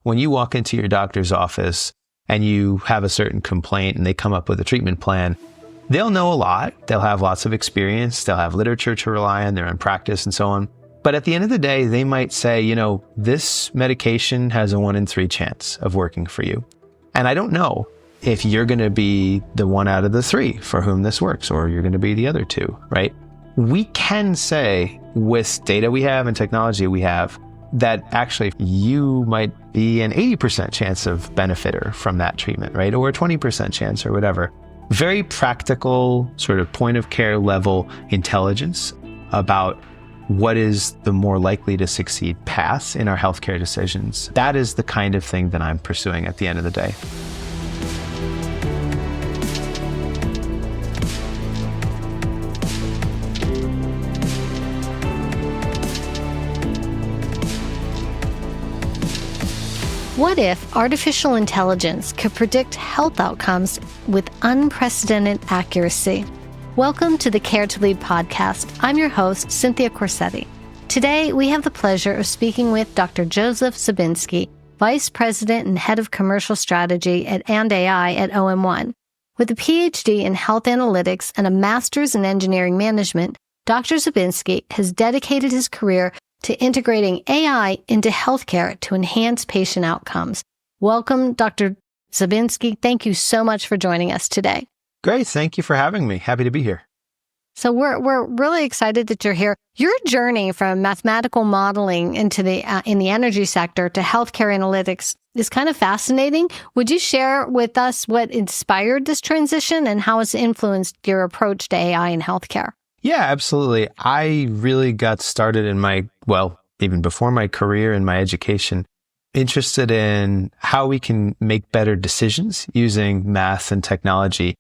when you walk into your doctor's office and you have a certain complaint and they come up with a treatment plan, they'll know a lot. They'll have lots of experience. They'll have literature to rely on, their own practice and so on. But at the end of the day, they might say, this medication has a 1 in 3 chance of working for you. And I don't know if you're going to be the 1 out of the 3 for whom this works, or you're going to be the other 2, right? We can say with data we have and technology we have that actually you might be an 80% chance of benefiter from that treatment, right? Or a 20% chance or whatever. Very practical, sort of point of care level intelligence about what is the more likely to succeed path in our healthcare decisions. That is the kind of thing that I'm pursuing at the end of the day. What if artificial intelligence could predict health outcomes with unprecedented accuracy? Welcome to the Care to Lead podcast. I'm your host, Cynthia Corsetti. Today, we have the pleasure of speaking with Dr. Joseph Zabinski, Vice President and Head of Commercial Strategy at &AI at OM1. With a PhD in Health Analytics and a Master's in Engineering Management, Dr. Zabinski has dedicated his career to integrating AI into healthcare to enhance patient outcomes. Welcome, Dr. Zabinski. Thank you so much for joining us today. Great. Thank you for having me. Happy to be here. So we're really excited that you're here. Your journey from mathematical modeling into in the energy sector to healthcare analytics is kind of fascinating. Would you share with us what inspired this transition and how it's influenced your approach to AI in healthcare? Yeah, absolutely. I really got started in even before my career and my education, interested in how we can make better decisions using math and technology,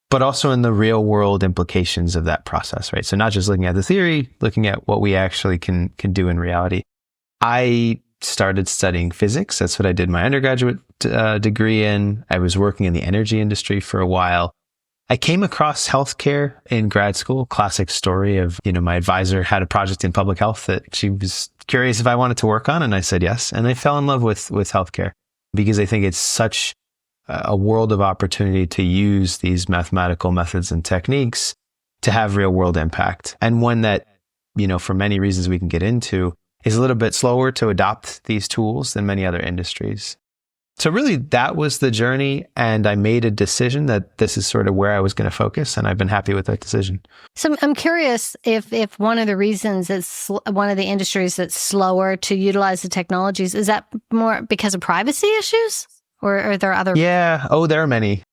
but also in the real world implications of that process, right? So not just looking at the theory, looking at what we actually can do in reality. I started studying physics. That's what I did my undergraduate degree in. I was working in the energy industry for a while. I came across healthcare in grad school, classic story of, my advisor had a project in public health that she was curious if I wanted to work on, and I said yes. And I fell in love with healthcare because I think it's such a world of opportunity to use these mathematical methods and techniques to have real world impact. And one that, for many reasons we can get into, is a little bit slower to adopt these tools than many other industries. So really, that was the journey, and I made a decision that this is sort of where I was going to focus, and I've been happy with that decision. So I'm curious if one of the reasons it's one of the industries that's slower to utilize the technologies, is that more because of privacy issues, or are there other? Yeah. Oh, there are many.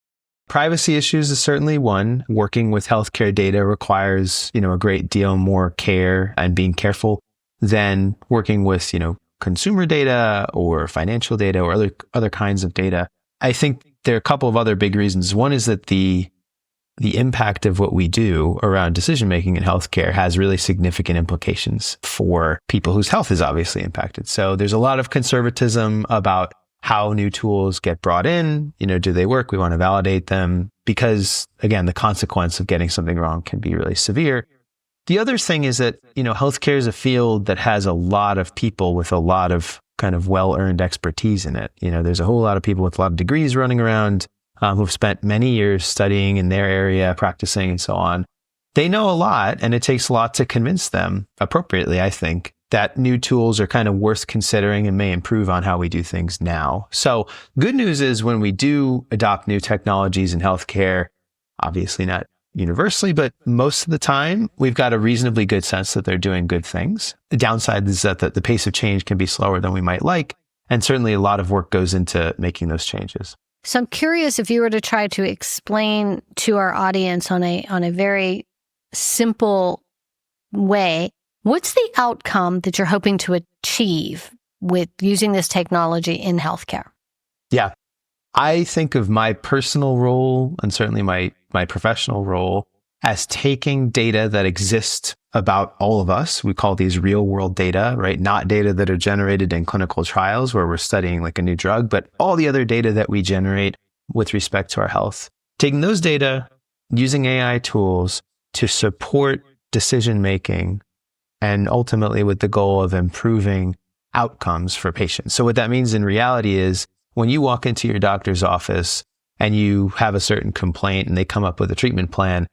Privacy issues is certainly one. Working with healthcare data requires, a great deal more care and being careful than working with, consumer data or financial data or other kinds of data. I think there are a couple of other big reasons. One is that the impact of what we do around decision making in healthcare has really significant implications for people whose health is obviously impacted. So there's a lot of conservatism about how new tools get brought in. Do they work? We want to validate them because, again, the consequence of getting something wrong can be really severe. The other thing is that, healthcare is a field that has a lot of people with a lot of kind of well-earned expertise in it. There's a whole lot of people with a lot of degrees running around who've spent many years studying in their area, practicing and so on. They know a lot, and it takes a lot to convince them, appropriately, I think, that new tools are kind of worth considering and may improve on how we do things now. So good news is when we do adopt new technologies in healthcare, obviously not universally, but most of the time, we've got a reasonably good sense that they're doing good things. The downside is that the pace of change can be slower than we might like, and certainly a lot of work goes into making those changes. So I'm curious if you were to try to explain to our audience on a very simple way, what's the outcome that you're hoping to achieve with using this technology in healthcare? Yeah. I think of my personal role and certainly my professional role as taking data that exists about all of us. We call these real world data, right? Not data that are generated in clinical trials where we're studying like a new drug, but all the other data that we generate with respect to our health. Taking those data, using AI tools to support decision making, and ultimately with the goal of improving outcomes for patients. So what that means in reality is when you walk into your doctor's office and you have a certain complaint and they come up with a treatment plan,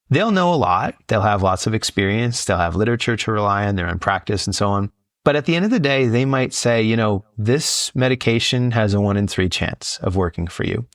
they'll know a lot. They'll have lots of experience. They'll have literature to rely on, their own practice and so on. But at the end of the day, they might say, this medication has a 1 in 3 chance of working for you.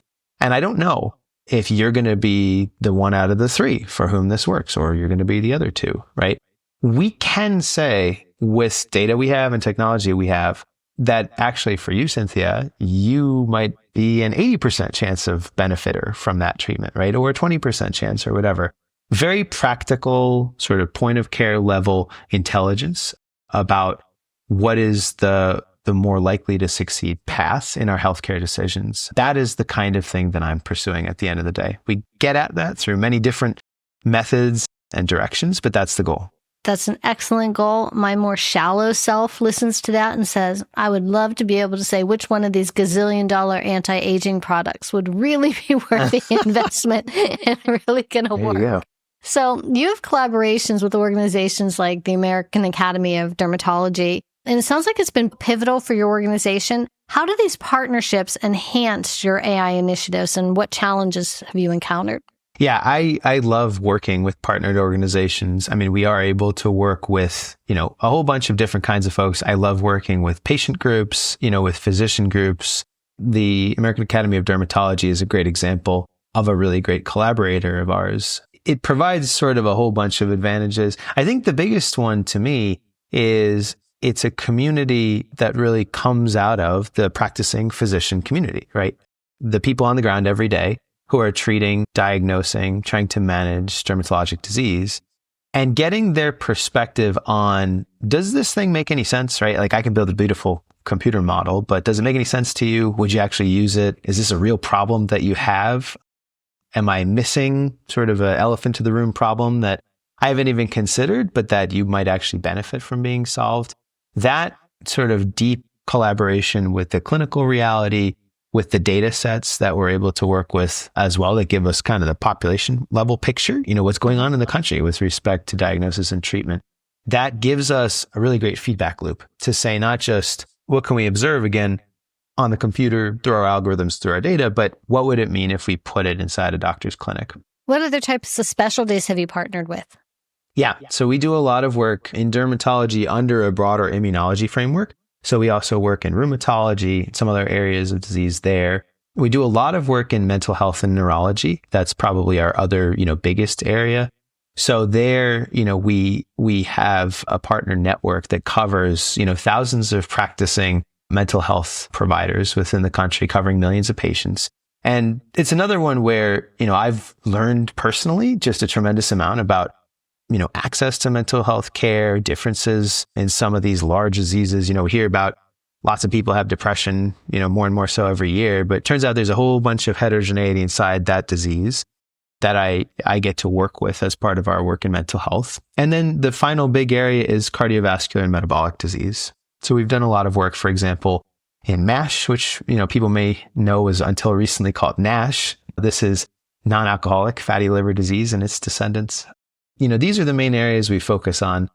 And I don't know if you're going to be the 1 out of the 3 for whom this works, or you're going to be the other 2, right? We can say with data we have and technology we have that actually for you, Cynthia, you might be an 80% chance of benefiter from that treatment, right? Or a 20% chance or whatever. Very practical sort of point of care level intelligence about what is the more likely to succeed path in our healthcare decisions. That is the kind of thing that I'm pursuing at the end of the day. We get at that through many different methods and directions, but that's the goal. That's an excellent goal. My more shallow self listens to that and says, I would love to be able to say which one of these gazillion-dollar anti-aging products would really be worth the investment and really going to work. There you go. So you have collaborations with organizations like the American Academy of Dermatology, and it sounds like it's been pivotal for your organization. How do these partnerships enhance your AI initiatives, and what challenges have you encountered? Yeah, I love working with partnered organizations. I mean, we are able to work with, a whole bunch of different kinds of folks. I love working with patient groups, with physician groups. The American Academy of Dermatology is a great example of a really great collaborator of ours. It provides sort of a whole bunch of advantages. I think the biggest one to me is it's a community that really comes out of the practicing physician community, right? The people on the ground every day who are treating, diagnosing, trying to manage dermatologic disease, and getting their perspective on, does this thing make any sense, right? Like I can build a beautiful computer model, but does it make any sense to you? Would you actually use it? Is this a real problem that you have? Am I missing sort of an elephant in the room problem that I haven't even considered, but that you might actually benefit from being solved? That sort of deep collaboration with the clinical reality, with the data sets that we're able to work with as well, that give us kind of the population level picture, what's going on in the country with respect to diagnosis and treatment. That gives us a really great feedback loop to say, not just what can we observe again on the computer through our algorithms, through our data, but what would it mean if we put it inside a doctor's clinic? What other types of specialties have you partnered with? Yeah, so we do a lot of work in dermatology under a broader immunology framework. So we also work in rheumatology, some other areas of disease there. We do a lot of work in mental health and neurology. That's probably our other, biggest area. So there, we have a partner network that covers, thousands of practicing mental health providers within the country, covering millions of patients. And it's another one where, I've learned personally just a tremendous amount about access to mental health care, differences in some of these large diseases. We hear about lots of people have depression, more and more so every year, but it turns out there's a whole bunch of heterogeneity inside that disease that I get to work with as part of our work in mental health. And then the final big area is cardiovascular and metabolic disease. So we've done a lot of work, for example, in MASH, which, people may know was until recently called NASH. This is non-alcoholic fatty liver disease and its descendants. These are the main areas we focus on.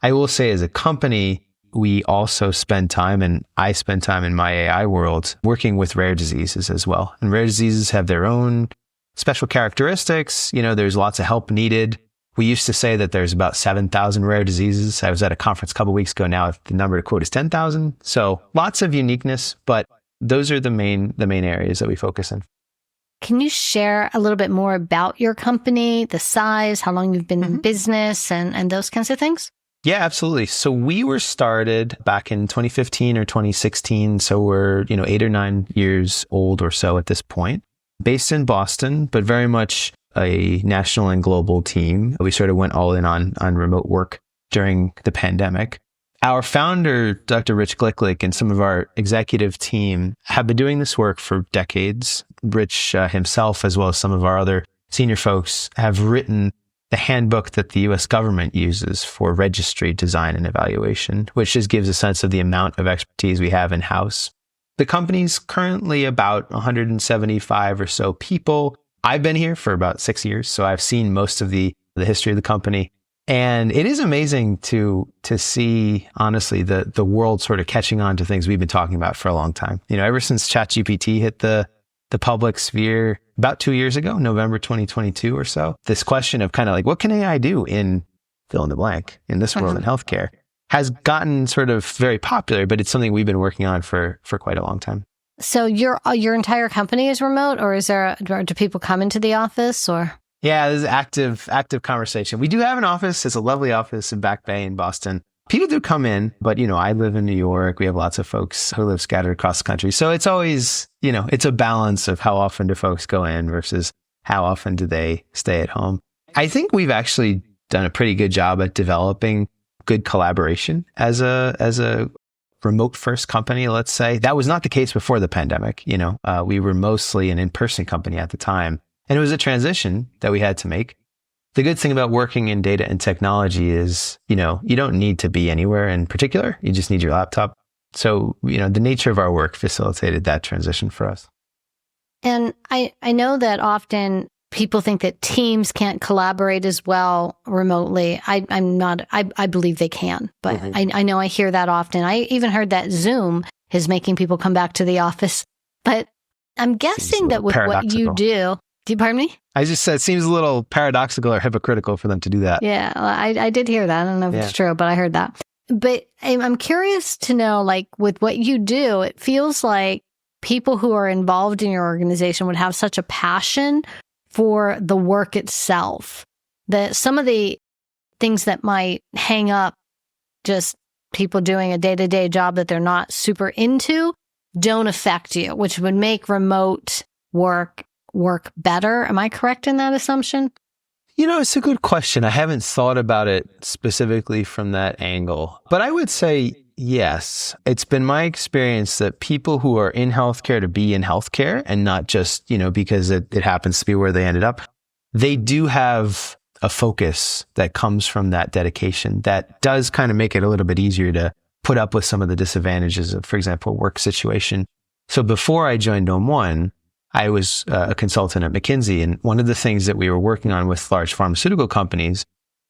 I will say as a company, we also spend time, and I spend time in my AI world, working with rare diseases as well. And rare diseases have their own special characteristics. There's lots of help needed. We used to say that there's about 7,000 rare diseases. I was at a conference a couple of weeks ago. Now the number to quote is 10,000. So lots of uniqueness, but those are the main areas that we focus in. Can you share a little bit more about your company, the size, how long you've been in business, and those kinds of things? Yeah, absolutely. So we were started back in 2015 or 2016. So we're, 8 or 9 years old or so at this point, based in Boston, but very much a national and global team. We sort of went all in on remote work during the pandemic. Our founder, Dr. Rich Glicklick, and some of our executive team have been doing this work for decades. Rich himself, as well as some of our other senior folks, have written the handbook that the U.S. government uses for registry design and evaluation, which just gives a sense of the amount of expertise we have in-house. The company's currently about 175 or so people. I've been here for about 6 years, so I've seen most of the history of the company. And it is amazing to see, honestly, the world sort of catching on to things we've been talking about for a long time. Ever since ChatGPT hit the public sphere about 2 years ago, November 2022 or so, this question of kind of like, what can AI do in fill in the blank in this world in healthcare has gotten sort of very popular, but it's something we've been working on for quite a long time. So your entire company is remote, or do people come into the office, or? Yeah, this is active conversation. We do have an office. It's a lovely office in Back Bay in Boston. People do come in, but I live in New York. We have lots of folks who live scattered across the country. So it's always, it's a balance of how often do folks go in versus how often do they stay at home. I think we've actually done a pretty good job at developing good collaboration as a remote first company, let's say. That was not the case before the pandemic. We were mostly an in-person company at the time. And it was a transition that we had to make. The good thing about working in data and technology is, you don't need to be anywhere in particular. You just need your laptop. So, the nature of our work facilitated that transition for us. And I know that often people think that teams can't collaborate as well remotely. I believe they can, but I know I hear that often. I even heard that Zoom is making people come back to the office. But I'm guessing that with what you do you pardon me? I just said it seems a little paradoxical or hypocritical for them to do that. Yeah, well, I did hear that. I don't know if it's true, but I heard that. But I'm curious to know, like, with what you do, it feels like people who are involved in your organization would have such a passion for the work itself that some of the things that might hang up just people doing a day-to-day job that they're not super into don't affect you, which would make remote work better. Am I correct in that assumption? It's a good question. I haven't thought about it specifically from that angle, but I would say yes. It's been my experience that people who are in healthcare to be in healthcare and not just, because it happens to be where they ended up, they do have a focus that comes from that dedication that does kind of make it a little bit easier to put up with some of the disadvantages of, for example, work situation. So before I joined One, I was a consultant at McKinsey, and one of the things that we were working on with large pharmaceutical companies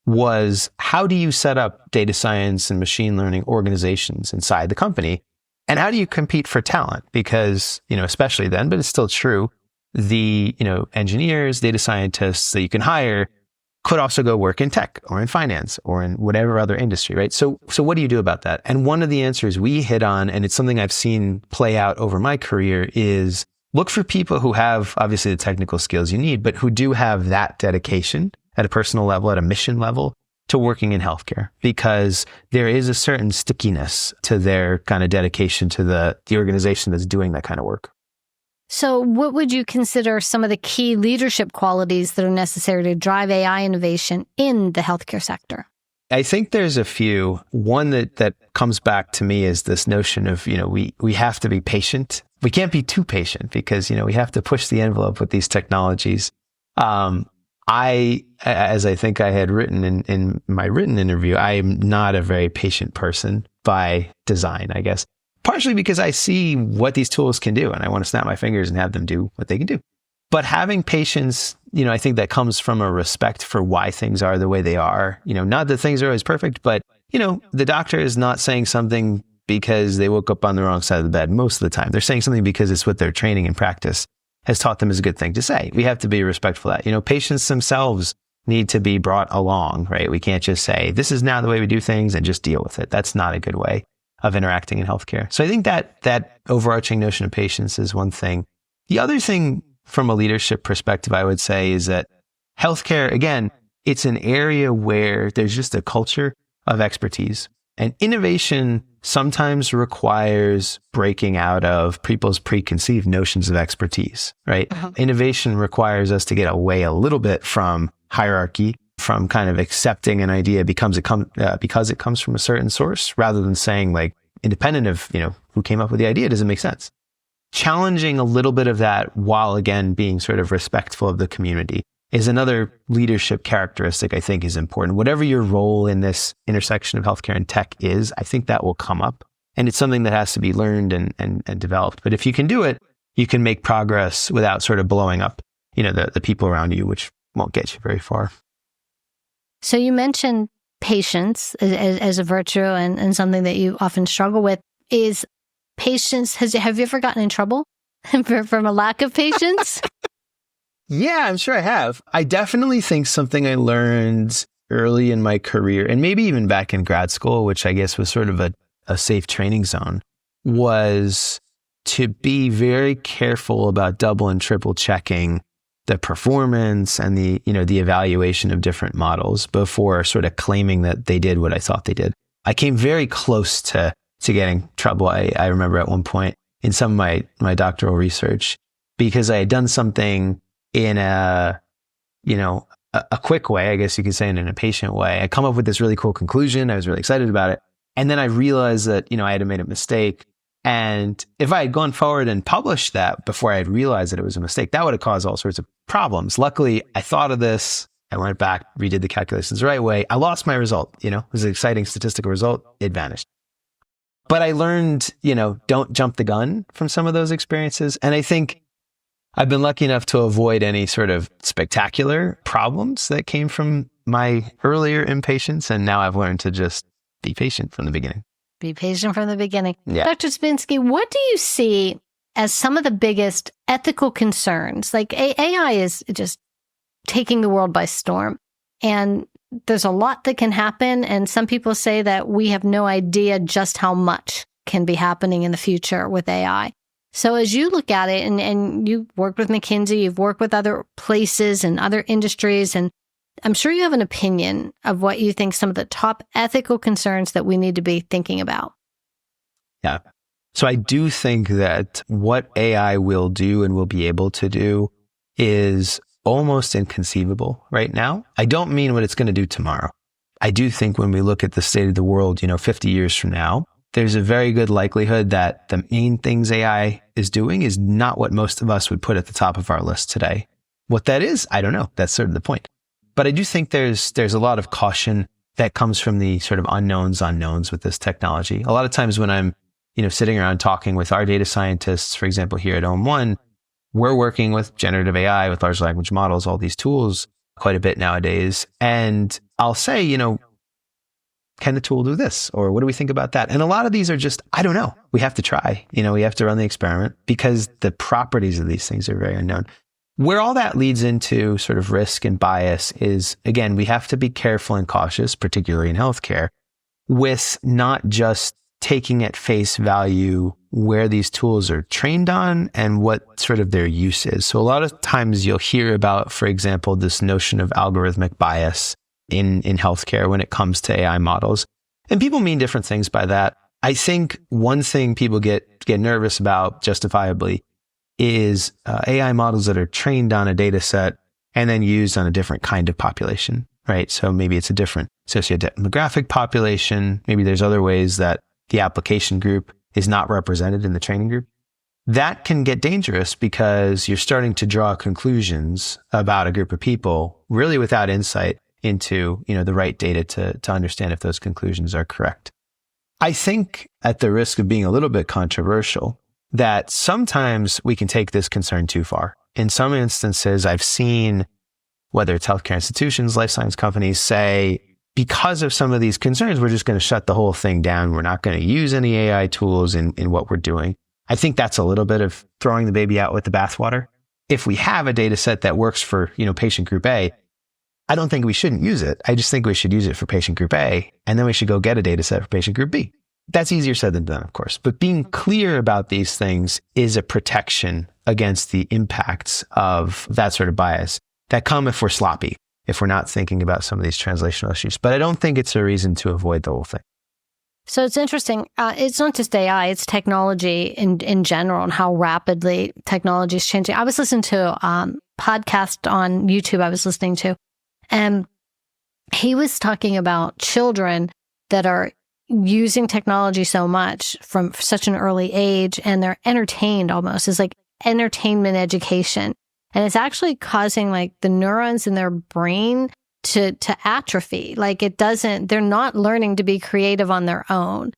was how do you set up data science and machine learning organizations inside the company? And how do you compete for talent? Because, especially then, but it's still true, the, engineers, data scientists that you can hire could also go work in tech or in finance or in whatever other industry, right? So what do you do about that? And one of the answers we hit on, and it's something I've seen play out over my career, is look for people who have obviously the technical skills you need, but who do have that dedication at a personal level, at a mission level to working in healthcare, because there is a certain stickiness to their kind of dedication to the organization that's doing that kind of work. So what would you consider some of the key leadership qualities that are necessary to drive AI innovation in the healthcare sector? I think there's a few. One that comes back to me is this notion of, we have to be patient. We can't be too patient because, we have to push the envelope with these technologies. As I think I had written in my written interview, I am not a very patient person by design, I guess. Partially because I see what these tools can do and I want to snap my fingers and have them do what they can do. But having patience, I think that comes from a respect for why things are the way they are. Not that things are always perfect, but, the doctor is not saying something because they woke up on the wrong side of the bed most of the time. They're saying something because it's what their training and practice has taught them is a good thing to say. We have to be respectful of that. Patients themselves need to be brought along, right? We can't just say, this is now the way we do things and just deal with it. That's not a good way of interacting in healthcare. So I think that overarching notion of patience is one thing. The other thing from a leadership perspective, I would say, is that healthcare, again, it's an area where there's just a culture of expertise. And innovation sometimes requires breaking out of people's preconceived notions of expertise, right? Innovation requires us to get away a little bit from hierarchy, from kind of accepting an idea because it comes from a certain source, rather than saying, like, independent of, who came up with the idea, does it make sense? Challenging a little bit of that while, again, being sort of respectful of the community is another leadership characteristic I think is important. Whatever your role in this intersection of healthcare and tech is, I think that will come up. And it's something that has to be learned and developed. But if you can do it, you can make progress without sort of blowing up, the people around you, which won't get you very far. So you mentioned patience as a virtue and something that you often struggle with. Is patience, have you ever gotten in trouble from a lack of patience? Yeah, I'm sure I have. I definitely think something I learned early in my career, and maybe even back in grad school, which I guess was sort of a safe training zone, was to be very careful about double and triple checking the performance and the evaluation of different models before sort of claiming that they did what I thought they did. I came very close to getting in trouble. I remember at one point in some of my doctoral research, because I had done something in a quick way, I guess you could say, in an impatient way. I come up with this really cool conclusion. I was really excited about it. And then I realized that, I had made a mistake. And if I had gone forward and published that before I had realized that it was a mistake, that would have caused all sorts of problems. Luckily, I thought of this. I went back, redid the calculations the right way. I lost my result. It was an exciting statistical result. It vanished. But I learned, don't jump the gun from some of those experiences. And I think I've been lucky enough to avoid any sort of spectacular problems that came from my earlier impatience. And now I've learned to just be patient from the beginning. Be patient from the beginning. Yeah. Dr. Zabinski, what do you see as some of the biggest ethical concerns? Like AI is just taking the world by storm. And there's a lot that can happen. And some people say that we have no idea just how much can be happening in the future with AI. So as you look at it, and you worked with McKinsey, you've worked with other places and other industries, and I'm sure you have an opinion of what you think some of the top ethical concerns that we need to be thinking about. Yeah. So I do think that what AI will do and will be able to do is almost inconceivable right now. I don't mean what it's going to do tomorrow. I do think when we look at the state of the world, 50 years from now, there's a very good likelihood that the main things AI is doing is not what most of us would put at the top of our list today. What that is, I don't know. That's sort of the point. But I do think there's a lot of caution that comes from the sort of unknowns with this technology. A lot of times when I'm, sitting around talking with our data scientists, for example, here at OM1, we're working with generative AI, with large language models, all these tools quite a bit nowadays. And I'll say, can the tool do this? Or what do we think about that? And a lot of these are just, I don't know. We have to try, we have to run the experiment because the properties of these things are very unknown. Where all that leads into sort of risk and bias is, again, we have to be careful and cautious, particularly in healthcare, with not just taking at face value where these tools are trained on and what sort of their use is. So a lot of times you'll hear about, for example, this notion of algorithmic bias in healthcare when it comes to AI models. And people mean different things by that. I think one thing people get nervous about, justifiably, is AI models that are trained on a data set and then used on a different kind of population, right? So maybe it's a different sociodemographic population. Maybe there's other ways that the application group is not represented in the training group. That can get dangerous because you're starting to draw conclusions about a group of people really without insight into, the right data to understand if those conclusions are correct. I think, at the risk of being a little bit controversial, that sometimes we can take this concern too far. In some instances, I've seen, whether it's healthcare institutions, life science companies, say, because of some of these concerns, we're just going to shut the whole thing down. We're not going to use any AI tools in what we're doing. I think that's a little bit of throwing the baby out with the bathwater. If we have a data set that works for, patient group A, I don't think we shouldn't use it. I just think we should use it for patient group A, and then we should go get a data set for patient group B. That's easier said than done, of course. But being clear about these things is a protection against the impacts of that sort of bias that come if we're sloppy, if we're not thinking about some of these translational issues. But I don't think it's a reason to avoid the whole thing. So it's interesting. It's not just AI, it's technology in general and how rapidly technology is changing. I was listening to a podcast on YouTube I was listening to, and he was talking about children that are using technology so much from such an early age, and they're entertained almost. It's like entertainment education. And it's actually causing like the neurons in their brain to atrophy. Like they're not learning to be creative on their own.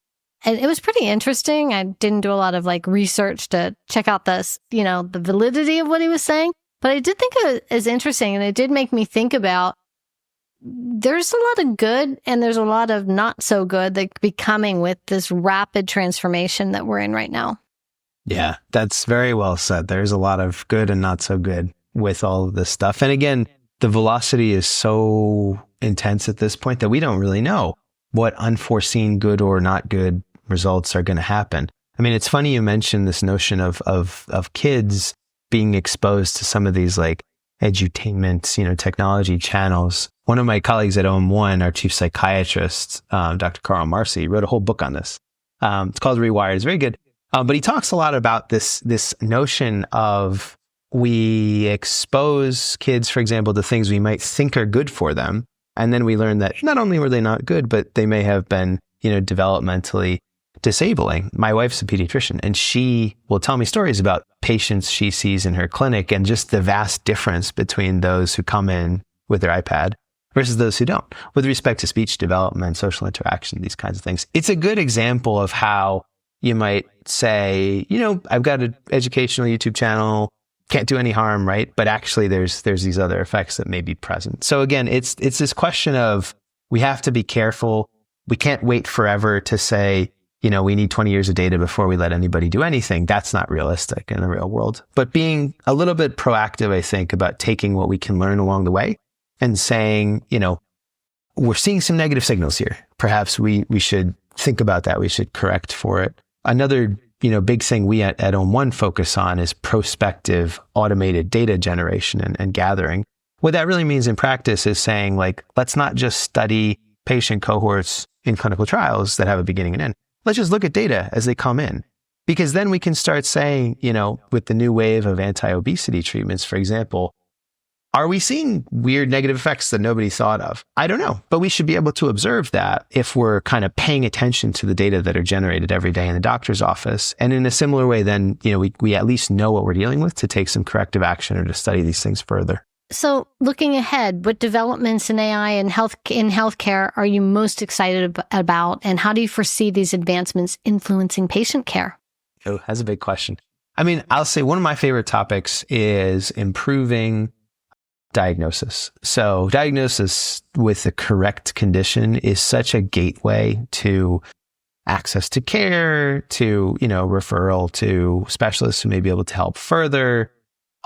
And it was pretty interesting. I didn't do a lot of like research to check out the validity of what he was saying, but I did think it was interesting. And it did make me think about there's a lot of good and there's a lot of not so good that could be coming with this rapid transformation that we're in right now. Yeah, that's very well said. There's a lot of good and not so good with all of this stuff. And again, the velocity is so intense at this point that we don't really know what unforeseen good or not good results are going to happen. I mean, it's funny you mentioned this notion of kids being exposed to some of these like edutainment, technology channels. One of my colleagues at OM1, our chief psychiatrist, Dr. Carl Marcy, wrote a whole book on this. It's called Rewired. It's very good. But he talks a lot about this notion of we expose kids, for example, to things we might think are good for them. And then we learn that not only were they not good, but they may have been, developmentally disabling. My wife's a pediatrician, and she will tell me stories about patients she sees in her clinic and just the vast difference between those who come in with their iPad versus those who don't, with respect to speech development, social interaction, these kinds of things. It's a good example of how you might say, I've got an educational YouTube channel, can't do any harm, right? But actually there's these other effects that may be present. So again, it's this question of we have to be careful. We can't wait forever to say, we need 20 years of data before we let anybody do anything. That's not realistic in the real world. But being a little bit proactive, I think, about taking what we can learn along the way and saying, we're seeing some negative signals here. Perhaps we should think about that. We should correct for it. Another, big thing we at OM1 focus on is prospective automated data generation and gathering. What that really means in practice is saying, let's not just study patient cohorts in clinical trials that have a beginning and end. Let's just look at data as they come in, because then we can start saying, with the new wave of anti-obesity treatments, for example, are we seeing weird negative effects that nobody thought of? I don't know, but we should be able to observe that if we're kind of paying attention to the data that are generated every day in the doctor's office. And in a similar way, then, we at least know what we're dealing with to take some corrective action or to study these things further. So looking ahead, what developments in AI and healthcare are you most excited about? And how do you foresee these advancements influencing patient care? Oh, that's a big question. I mean, I'll say one of my favorite topics is improving diagnosis. So diagnosis with the correct condition is such a gateway to access to care, to, referral to specialists who may be able to help further.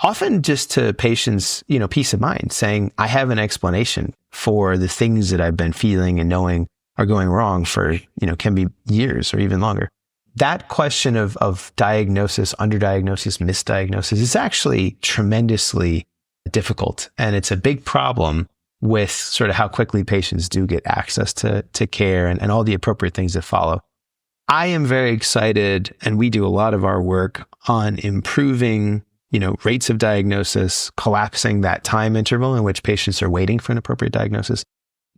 Often just to patients, peace of mind, saying, I have an explanation for the things that I've been feeling and knowing are going wrong for, can be years or even longer. That question of diagnosis, underdiagnosis, misdiagnosis is actually tremendously difficult. And it's a big problem with sort of how quickly patients do get access to care and all the appropriate things that follow. I am very excited, and we do a lot of our work on improving rates of diagnosis, collapsing that time interval in which patients are waiting for an appropriate diagnosis.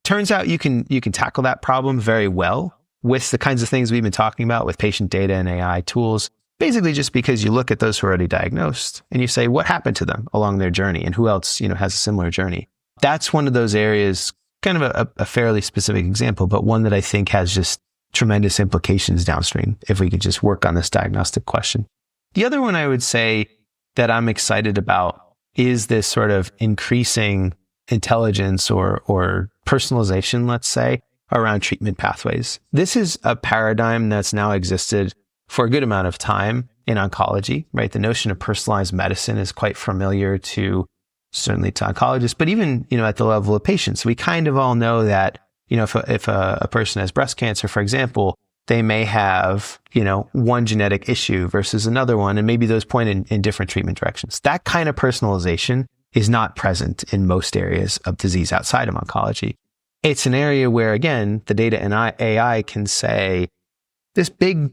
Turns out you can tackle that problem very well with the kinds of things we've been talking about with patient data and AI tools, basically just because you look at those who are already diagnosed and you say, what happened to them along their journey and who else, has a similar journey. That's one of those areas, kind of a fairly specific example, but one that I think has just tremendous implications downstream if we could just work on this diagnostic question. The other one I would say that I'm excited about is this sort of increasing intelligence or personalization, let's say, around treatment pathways. This is a paradigm that's now existed for a good amount of time in oncology, right? The notion of personalized medicine is quite familiar certainly to oncologists, but even, at the level of patients. We kind of all know that, if a person has breast cancer, for example, they may have, one genetic issue versus another one, and maybe those point in different treatment directions. That kind of personalization is not present in most areas of disease outside of oncology. It's an area where, again, the data and AI can say, this big,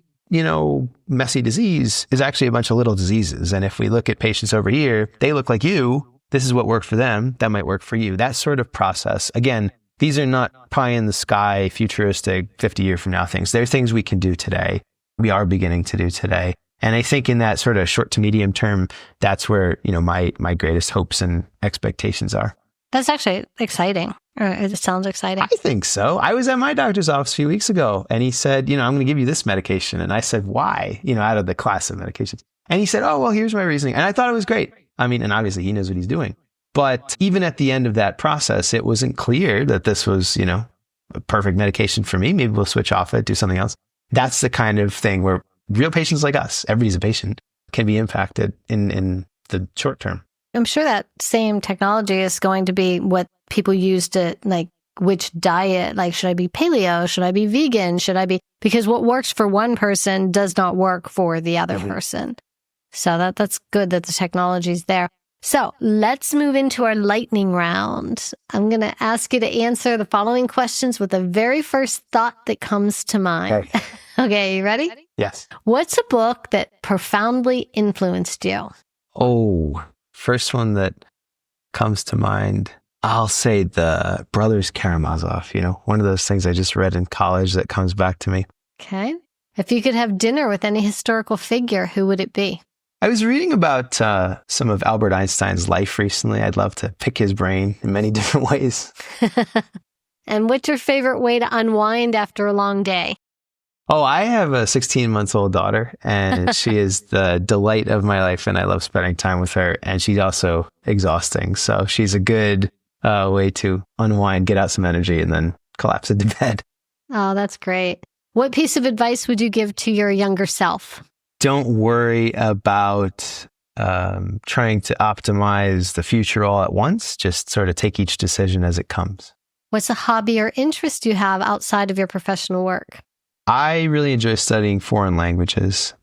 messy disease is actually a bunch of little diseases. And if we look at patients over here, they look like you. This is what worked for them. That might work for you. That sort of process. Again, these are not pie in the sky, futuristic 50-year from now things. They're things we can do today. We are beginning to do today. And I think in that sort of short to medium term, that's where, my greatest hopes and expectations are. That's actually exciting. It sounds exciting. I think so. I was at my doctor's office a few weeks ago and he said, I'm going to give you this medication. And I said, why? Out of the class of medications. And he said, oh, well, here's my reasoning. And I thought it was great. I mean, and obviously he knows what he's doing. But even at the end of that process, it wasn't clear that this was, a perfect medication for me. Maybe we'll switch off it, do something else. That's the kind of thing where real patients like us, everybody's a patient, can be impacted in the short term. I'm sure that same technology is going to be what people use to, like, which diet, like, should I be paleo? Should I be vegan? Because what works for one person does not work for the other person. So that's good that the technology's there. So let's move into our lightning round. I'm going to ask you to answer the following questions with the very first thought that comes to mind. Okay. Okay, you ready? Yes. What's a book that profoundly influenced you? Oh, first one that comes to mind, I'll say the Brothers Karamazov, one of those things I just read in college that comes back to me. Okay. If you could have dinner with any historical figure, who would it be? I was reading about some of Albert Einstein's life recently. I'd love to pick his brain in many different ways. And what's your favorite way to unwind after a long day? Oh, I have a 16-month-old daughter, and she is the delight of my life, and I love spending time with her. And she's also exhausting. So she's a good way to unwind, get out some energy, and then collapse into bed. Oh, that's great. What piece of advice would you give to your younger self? Don't worry about trying to optimize the future all at once. Just sort of take each decision as it comes. What's a hobby or interest you have outside of your professional work? I really enjoy studying foreign languages,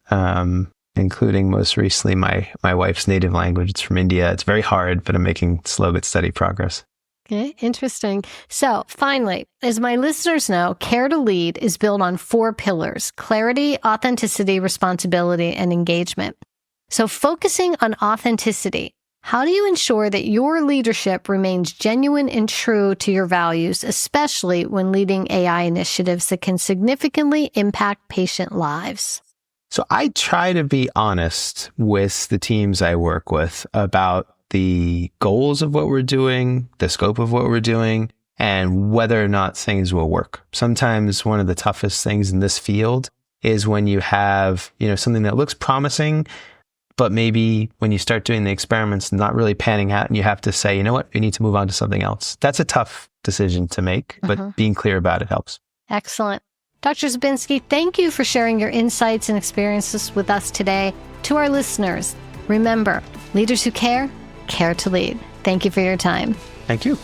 including most recently my wife's native language. It's from India. It's very hard, but I'm making slow but steady progress. Okay, interesting. So finally, as my listeners know, Care to Lead is built on 4 pillars: clarity, authenticity, responsibility, and engagement. So focusing on authenticity, how do you ensure that your leadership remains genuine and true to your values, especially when leading AI initiatives that can significantly impact patient lives? So I try to be honest with the teams I work with about the goals of what we're doing, the scope of what we're doing, and whether or not things will work. Sometimes one of the toughest things in this field is when you have, something that looks promising, but maybe when you start doing the experiments, not really panning out, and you have to say, you know what, we need to move on to something else. That's a tough decision to make, but being clear about it helps. Excellent. Dr. Zabinski, thank you for sharing your insights and experiences with us today. To our listeners, remember, leaders who care to lead. Thank you for your time. Thank you.